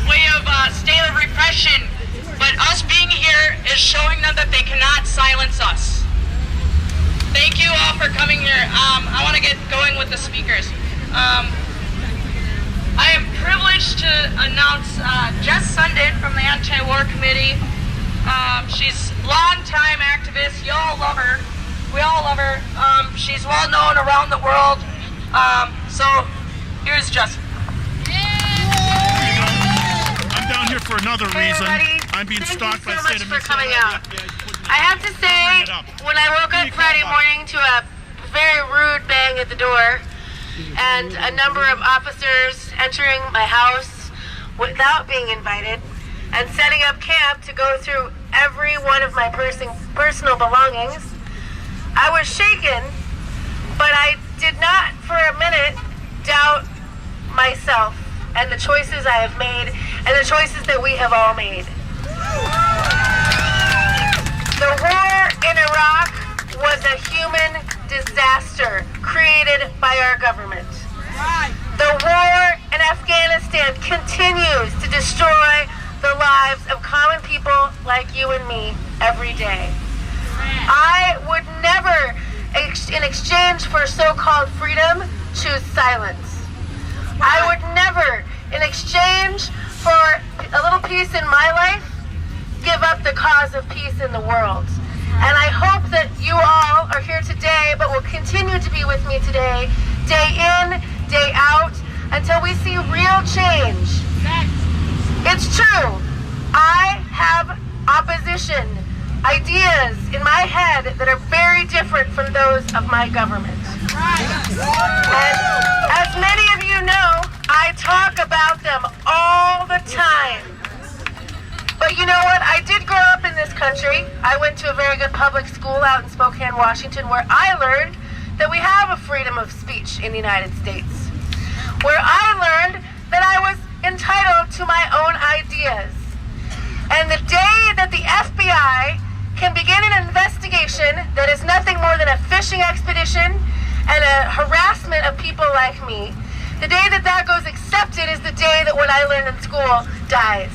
way of state of repression, but us being here is showing them that they cannot silence us. Thank you all for coming here. I want to get going with the speakers. I am privileged to announce Jess Sundin from the Anti-War Committee. She's a long-time activist. You all love her. We all love her. She's well known around the world. So here's Jess. I'm down here for another reason. I'm being stalked by the state of Minnesota. Thank you so much for coming out. I have to say, when I woke up Friday morning to a very rude bang at the door and a number of officers entering my house without being invited and setting up camp to go through every one of my personal belongings, I was shaken, but I did not for a minute doubt myself and the choices I have made and the choices that we have all made. The war in Iraq was a human disaster created by our government. The war in Afghanistan continues to destroy the lives of common people like you and me every day. I would never, in exchange for so-called freedom, choose silence. I would never, in exchange for a little peace in my life, give up the cause of peace in the world. And I hope that you all are here today, but will continue to be with me today, day in, day out, until we see real change. It's true. I have opposition, ideas in my head that are very different from those of my government. And as many of you know, I talk about them all the time. But you know what? I did grow up in this country. I went to a very good public school out in Spokane, Washington, where I learned that we have a freedom of speech in the United States. Where I learned that I was entitled to my own ideas. And the day that the FBI can begin an investigation that is nothing more than a fishing expedition and a harassment of people like me, the day that that goes accepted is the day that what I learned in school dies.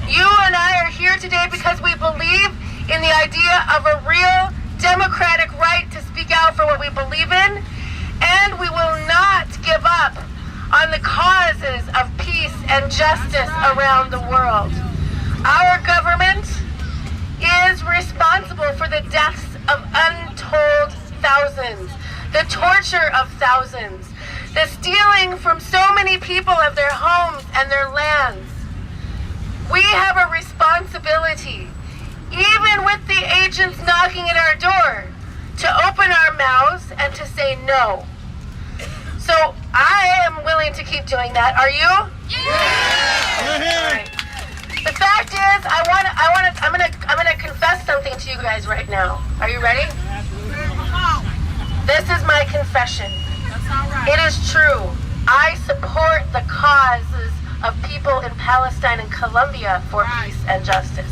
You and I are here today because we believe in the idea of a real democratic right to speak out for what we believe in, and we will not give up on the causes of peace and justice around the world. Our government is responsible for the deaths of untold thousands, the torture of thousands, the stealing from so many people of their homes and their lands. We have a responsibility, even with the agents knocking at our door, to open our mouths and to say no. So I am willing to keep doing that. Are you? Yeah! All right. The fact is, I'm gonna confess something to you guys right now. Are you ready? This is my confession. It is true. I support the causes of people in Palestine and Colombia for peace and justice.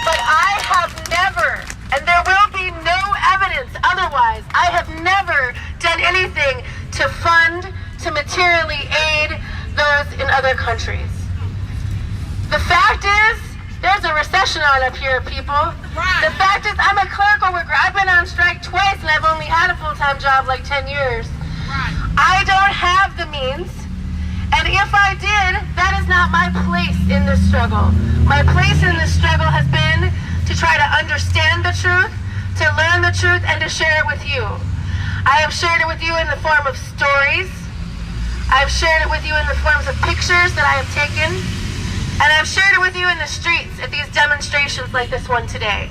But I have never, and there will be no evidence otherwise, I have never done anything to fund, to materially aid those in other countries. The fact is, there's a recession on up here, people. The fact is, I'm a clerical worker. I've been on strike twice and I've only had a full-time job like 10 years. I don't have the means, and if I did, that is not my place in this struggle. My place in this struggle has been to try to understand the truth, to learn the truth, and to share it with you. I have shared it with you in the form of stories. I've shared it with you in the forms of pictures that I have taken, and I've shared it with you in the streets at these demonstrations like this one today.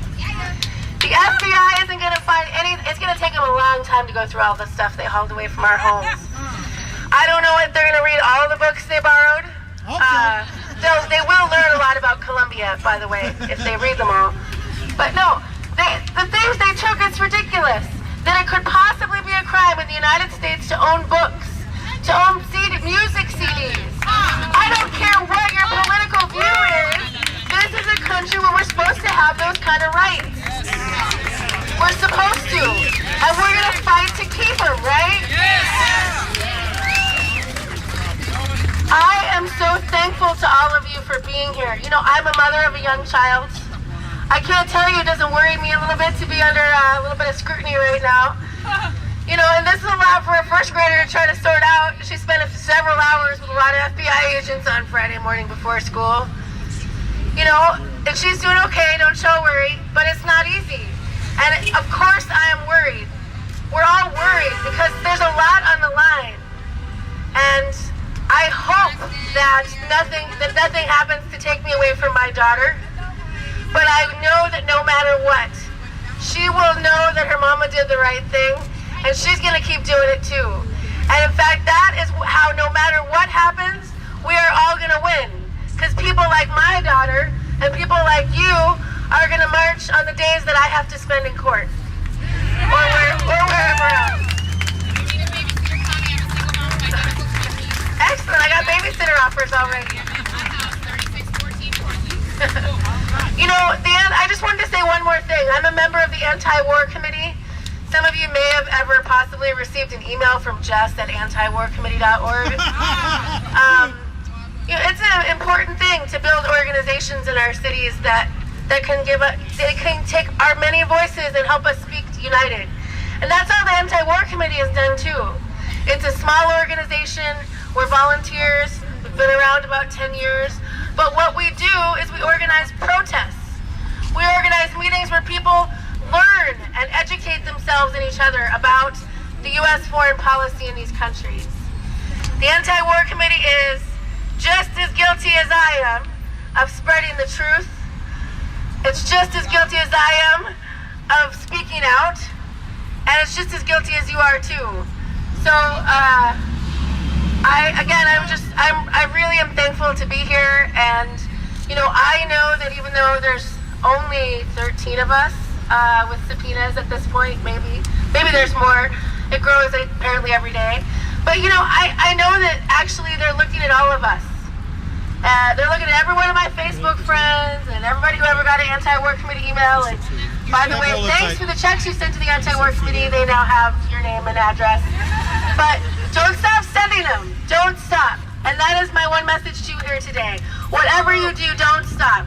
The FBI isn't going to find any, it's going to take them a long time to go through all the stuff they hauled away from our homes. I don't know if they're going to read all the books they borrowed. They will learn a lot about Colombia, by the way, if they read them all. But no, the things they took, it's ridiculous. That it could possibly be a crime in the United States to own books, to own music CDs. I don't care what your political view is. This is a country where we're supposed to have those kind of rights. We're supposed to. And we're going to fight to keep them, right? I am so thankful to all of you for being here. You know, I'm a mother of a young child. I can't tell you, it doesn't worry me a little bit to be under a little bit of scrutiny right now. You know, and this is a lot for a first grader to try to sort out. She spent several hours with a lot of FBI agents on Friday morning before school. You know, and she's doing okay, don't show worry, but it's not easy. And of course I am worried. We're all worried because there's a lot on the line. And I hope that nothing happens to take me away from my daughter. But I know that no matter what, she will know that her mama did the right thing, and she's gonna keep doing it too. And in fact, that is how no matter what happens, we are all gonna win. Because people like my daughter and people like you are gonna march on the days that I have to spend in court. Or wherever else. Excellent, I got babysitter offers already. You know, I just wanted to say one more thing. I'm a member of the anti-war committee. Some of you may have ever possibly received an email from Jess at antiwarcommittee.org. You know, it's an important thing to build organizations in our cities that can take our many voices and help us speak united. And that's all the anti-war committee has done too. It's a small organization. We're volunteers. We've been around about 10 years. But what we do is we organize protests. We organize meetings where people learn and educate themselves and each other about the U.S. foreign policy in these countries. The anti-war committee is just as guilty as I am of spreading the truth. It's just as guilty as I am of speaking out. And it's just as guilty as you are too. So, I really am thankful to be here, and you know, I know that even though there's only 13 of us with subpoenas at this point, maybe there's more. It grows apparently every day. But you know, I know that actually they're looking at all of us. They're looking at every one of my Facebook friends and everybody who ever got an anti-war committee email. And by the way, thanks for the checks you sent to the anti-war committee. They now have your name and address. But don't stop sending them. Don't stop. And that is my one message to you here today. Whatever you do, don't stop.